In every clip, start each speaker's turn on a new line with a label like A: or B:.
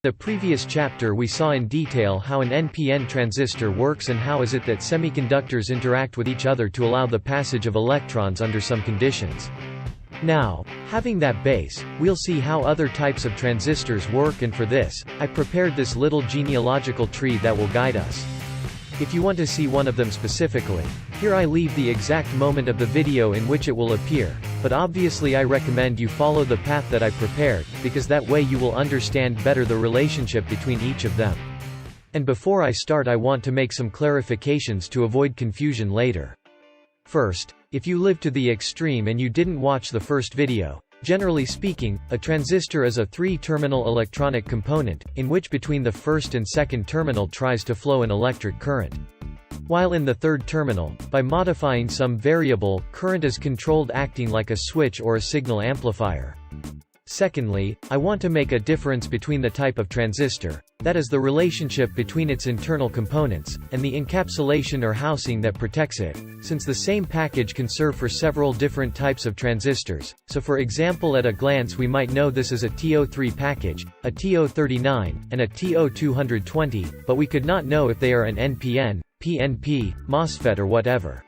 A: the previous chapter we saw in detail how an NPN transistor works and how is it that semiconductors interact with each other to allow the passage of electrons under some conditions. Now, having that base, we'll see how other types of transistors work, and for this, I prepared this little genealogical tree that will guide us. If you want to see one of them specifically, here I leave the exact moment of the video in which it will appear, but obviously I recommend you follow the path that I prepared, because that way you will understand better the relationship between each of them. And before I start, I want to make some clarifications to avoid confusion later. First, if you live to the extreme and you didn't watch the first video, generally speaking, a transistor is a three-terminal electronic component, in which between the first and second terminal tries to flow an electric current. While in the third terminal, by modifying some variable, current is controlled acting like a switch or a signal amplifier. Secondly, I want to make a difference between the type of transistor, that is the relationship between its internal components, and the encapsulation or housing that protects it, since the same package can serve for several different types of transistors. So for example, at a glance we might know this is a TO3 package, a TO39, and a TO220, but we could not know if they are an NPN, PNP, MOSFET or whatever.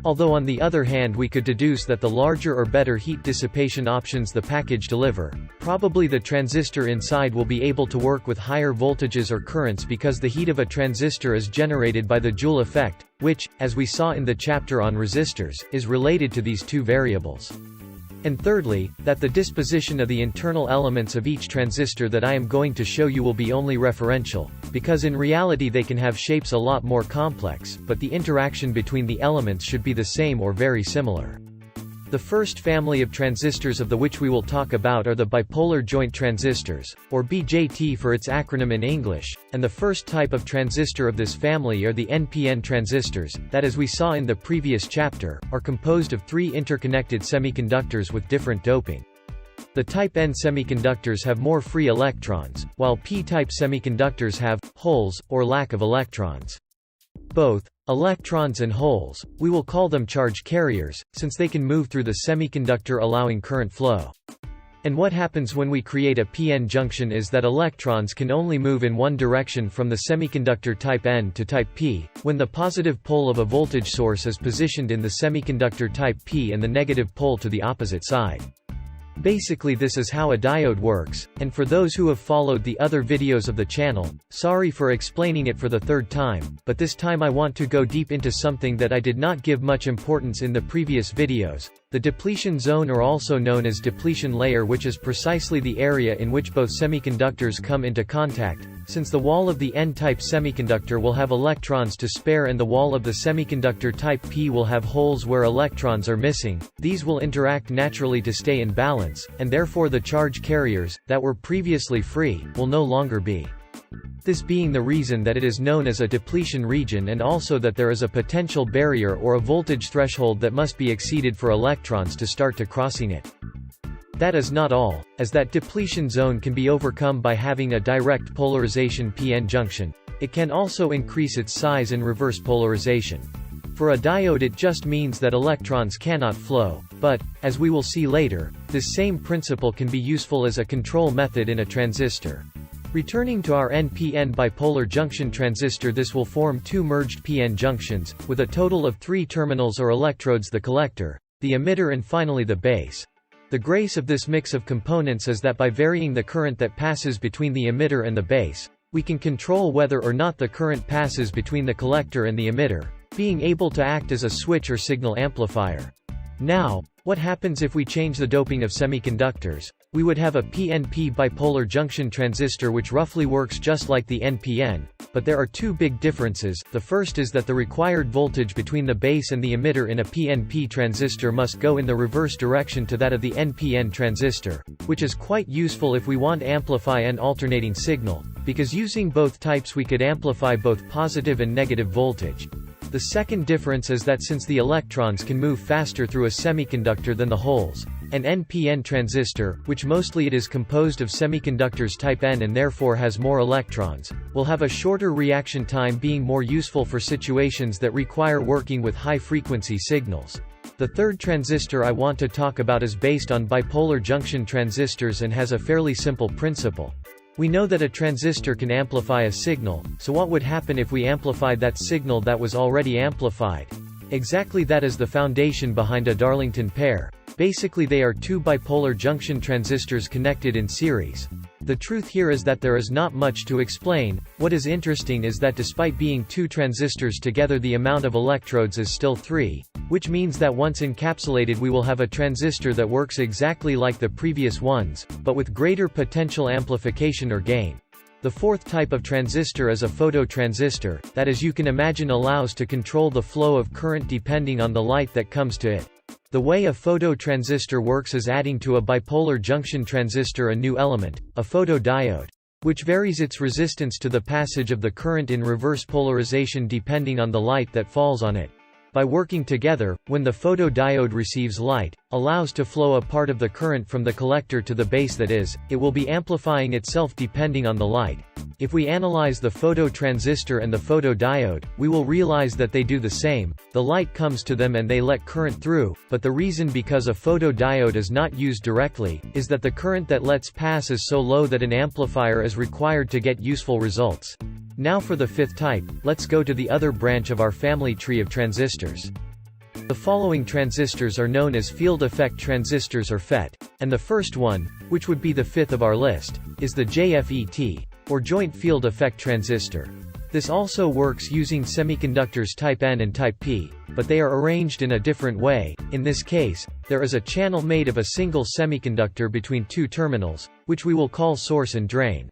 A: Although on the other hand we could deduce that the larger or better heat dissipation options the package deliver, probably the transistor inside will be able to work with higher voltages or currents because the heat of a transistor is generated by the Joule effect, which, as we saw in the chapter on resistors, is related to these two variables. And thirdly, that the disposition of the internal elements of each transistor that I am going to show you will be only referential, because in reality they can have shapes a lot more complex, but the interaction between the elements should be the same or very similar. The first family of transistors of which we will talk about are the bipolar joint transistors, or BJT for its acronym in English, and the first type of transistor of this family are the NPN transistors, that as we saw in the previous chapter, are composed of three interconnected semiconductors with different doping. The type N semiconductors have more free electrons, while P-type semiconductors have holes, or lack of electrons. Both electrons and holes, we will call them charge carriers, since they can move through the semiconductor allowing current flow. And what happens when we create a PN junction is that electrons can only move in one direction from the semiconductor type N to type P, when the positive pole of a voltage source is positioned in the semiconductor type P and the negative pole to the opposite side. Basically this is how a diode works, and for those who have followed the other videos of the channel, sorry for explaining it for the third time, but this time I want to go deep into something that I did not give much importance in the previous videos, the depletion zone, or also known as depletion layer, which is precisely the area in which both semiconductors come into contact, since the wall of the N-type semiconductor will have electrons to spare and the wall of the semiconductor type P will have holes where electrons are missing. These will interact naturally to stay in balance, and therefore the charge carriers, that were previously free, will no longer be. This being the reason that it is known as a depletion region, and also that there is a potential barrier or a voltage threshold that must be exceeded for electrons to start to crossing it. That is not all, as that depletion zone can be overcome by having a direct polarization PN junction. It can also increase its size and reverse polarization. For a diode it just means that electrons cannot flow, but, as we will see later, this same principle can be useful as a control method in a transistor. Returning to our NPN bipolar junction transistor, this will form two merged PN junctions, with a total of three terminals or electrodes: the collector, the emitter and finally the base. The grace of this mix of components is that by varying the current that passes between the emitter and the base, we can control whether or not the current passes between the collector and the emitter, being able to act as a switch or signal amplifier. Now, what happens if we change the doping of semiconductors? We would have a PNP bipolar junction transistor which roughly works just like the NPN, but there are two big differences. The first is that the required voltage between the base and the emitter in a PNP transistor must go in the reverse direction to that of the NPN transistor, which is quite useful if we want to amplify an alternating signal, because using both types we could amplify both positive and negative voltage. The second difference is that since the electrons can move faster through a semiconductor than the holes, an NPN transistor, which mostly it is composed of semiconductors type N and therefore has more electrons, will have a shorter reaction time, being more useful for situations that require working with high-frequency signals. The third transistor I want to talk about is based on bipolar junction transistors and has a fairly simple principle. We know that a transistor can amplify a signal, so what would happen if we amplified that signal that was already amplified? Exactly, that is the foundation behind a Darlington pair. Basically they are two bipolar junction transistors connected in series. The truth here is that there is not much to explain. What is interesting is that despite being two transistors together, the amount of electrodes is still 3, which means that once encapsulated we will have a transistor that works exactly like the previous ones, but with greater potential amplification or gain. The fourth type of transistor is a phototransistor, that as you can imagine allows to control the flow of current depending on the light that comes to it. The way a phototransistor works is adding to a bipolar junction transistor a new element, a photodiode, which varies its resistance to the passage of the current in reverse polarization depending on the light that falls on it. By working together, when the photodiode receives light, allows to flow a part of the current from the collector to the base, that is, it will be amplifying itself depending on the light. If we analyze the phototransistor and the photodiode, we will realize that they do the same. The light comes to them and they let current through, but the reason because a photodiode is not used directly, is that the current that lets pass is so low that an amplifier is required to get useful results. Now for the fifth type, let's go to the other branch of our family tree of transistors. The following transistors are known as field effect transistors or FET, and the first one, which would be the fifth of our list, is the JFET, or joint field effect transistor. This also works using semiconductors type N and type P, but they are arranged in a different way. In this case, there is a channel made of a single semiconductor between two terminals, which we will call source and drain.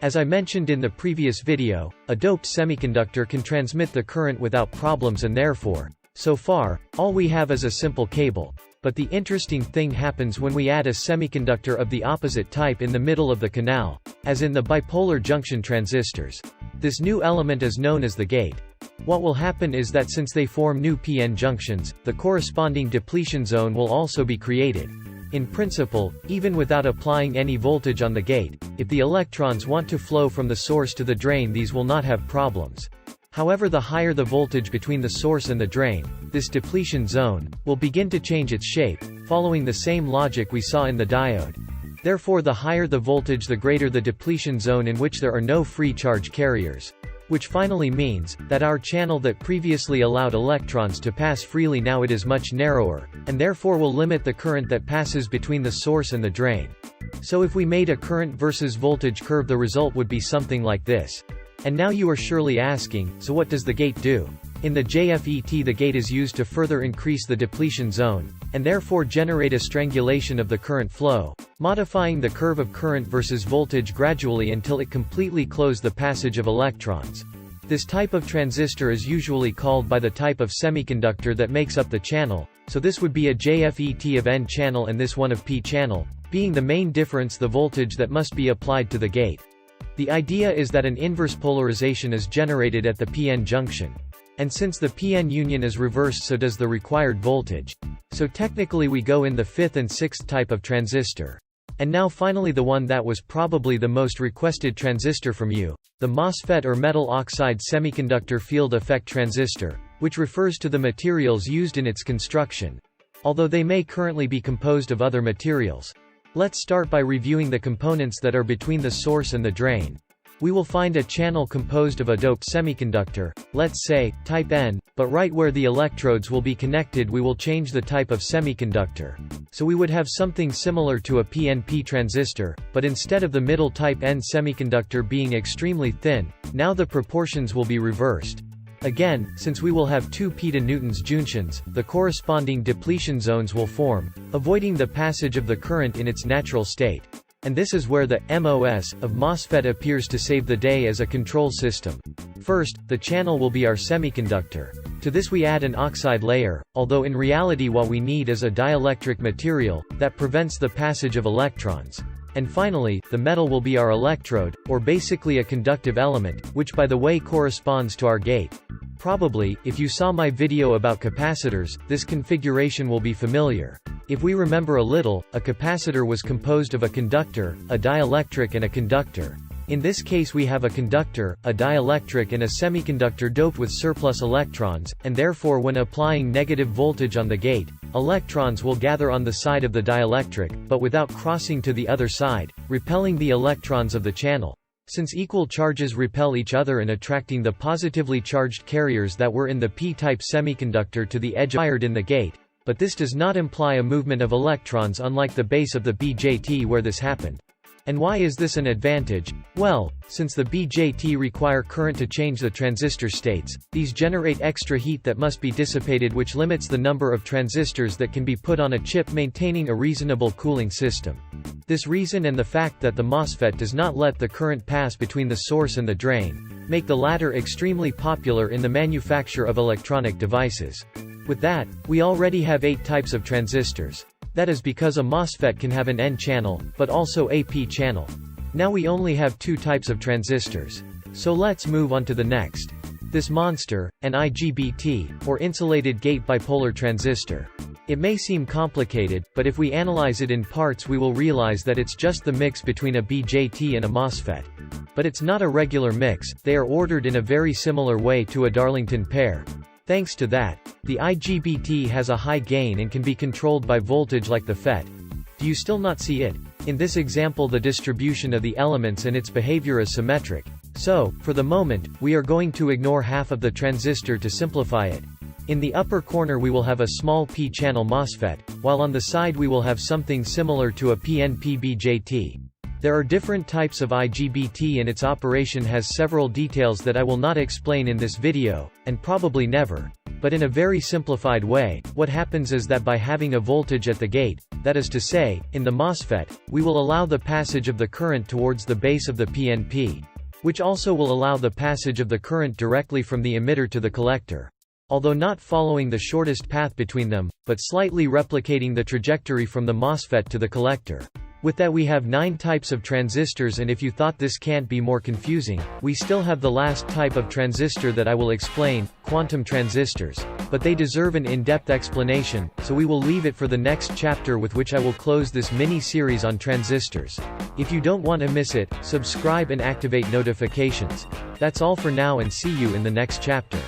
A: As I mentioned in the previous video, a doped semiconductor can transmit the current without problems, and therefore, so far, all we have is a simple cable. But the interesting thing happens when we add a semiconductor of the opposite type in the middle of the canal, as in the bipolar junction transistors. This new element is known as the gate. What will happen is that since they form new PN junctions, the corresponding depletion zone will also be created. In principle, even without applying any voltage on the gate, if the electrons want to flow from the source to the drain, these will not have problems. However, the higher the voltage between the source and the drain, this depletion zone will begin to change its shape, following the same logic we saw in the diode. Therefore, the higher the voltage, the greater the depletion zone in which there are no free charge carriers. Which finally means that our channel that previously allowed electrons to pass freely, now it is much narrower, and therefore will limit the current that passes between the source and the drain. So if we made a current versus voltage curve, the result would be something like this. And now you are surely asking, so what does the gate do? In the JFET, the gate is used to further increase the depletion zone, and therefore generate a strangulation of the current flow, modifying the curve of current versus voltage gradually until it completely closes the passage of electrons. This type of transistor is usually called by the type of semiconductor that makes up the channel, so this would be a JFET of N channel and this one of P channel, being the main difference the voltage that must be applied to the gate. The idea is that an inverse polarization is generated at the PN junction. And since the PN union is reversed, so does the required voltage. So technically we go in the fifth and sixth type of transistor. And now finally the one that was probably the most requested transistor from you, the MOSFET or metal oxide semiconductor field effect transistor, which refers to the materials used in its construction, although they may currently be composed of other materials. Let's start by reviewing the components that are between the source and the drain. We will find a channel composed of a doped semiconductor, let's say, type N, but right where the electrodes will be connected we will change the type of semiconductor. So we would have something similar to a PNP transistor, but instead of the middle type N semiconductor being extremely thin, now the proportions will be reversed. Again, since we will have two p-to-newtons junctions, the corresponding depletion zones will form, avoiding the passage of the current in its natural state. And this is where the MOS of MOSFET appears to save the day as a control system. First, the channel will be our semiconductor. To this we add an oxide layer, although in reality what we need is a dielectric material that prevents the passage of electrons. And finally, the metal will be our electrode, or basically a conductive element, which by the way corresponds to our gate. Probably, if you saw my video about capacitors, this configuration will be familiar. If we remember a little, a capacitor was composed of a conductor, a dielectric and a conductor. In this case we have a conductor, a dielectric and a semiconductor doped with surplus electrons, and therefore when applying negative voltage on the gate, electrons will gather on the side of the dielectric, but without crossing to the other side, repelling the electrons of the channel. Since equal charges repel each other and attracting the positively charged carriers that were in the p-type semiconductor to the edge fired in the gate, but this does not imply a movement of electrons unlike the base of the BJT where this happened. And why is this an advantage? Well, since the BJT require current to change the transistor states, these generate extra heat that must be dissipated, which limits the number of transistors that can be put on a chip, maintaining a reasonable cooling system. This reason and the fact that the MOSFET does not let the current pass between the source and the drain, make the latter extremely popular in the manufacture of electronic devices. With that, we already have 8 types of transistors. That is because a MOSFET can have an N channel, but also a P channel. Now we only have 2 types of transistors. So let's move on to the next. This monster, an IGBT, or insulated gate bipolar transistor. It may seem complicated, but if we analyze it in parts we will realize that it's just the mix between a BJT and a MOSFET. But it's not a regular mix, they are ordered in a very similar way to a Darlington pair. Thanks to that, the IGBT has a high gain and can be controlled by voltage like the FET. Do you still not see it? In this example, the distribution of the elements and its behavior is symmetric. So, for the moment, we are going to ignore half of the transistor to simplify it. In the upper corner we will have a small P-channel MOSFET, while on the side we will have something similar to a PNP BJT. There are different types of IGBT and its operation has several details that I will not explain in this video, and probably never. But in a very simplified way, what happens is that by having a voltage at the gate, that is to say, in the MOSFET, we will allow the passage of the current towards the base of the PNP, which also will allow the passage of the current directly from the emitter to the collector. Although not following the shortest path between them, but slightly replicating the trajectory from the MOSFET to the collector. With that we have 9 types of transistors, and if you thought this can't be more confusing, we still have the last type of transistor that I will explain, quantum transistors. But they deserve an in-depth explanation, so we will leave it for the next chapter, with which I will close this mini-series on transistors. If you don't want to miss it, subscribe and activate notifications. That's all for now, and see you in the next chapter.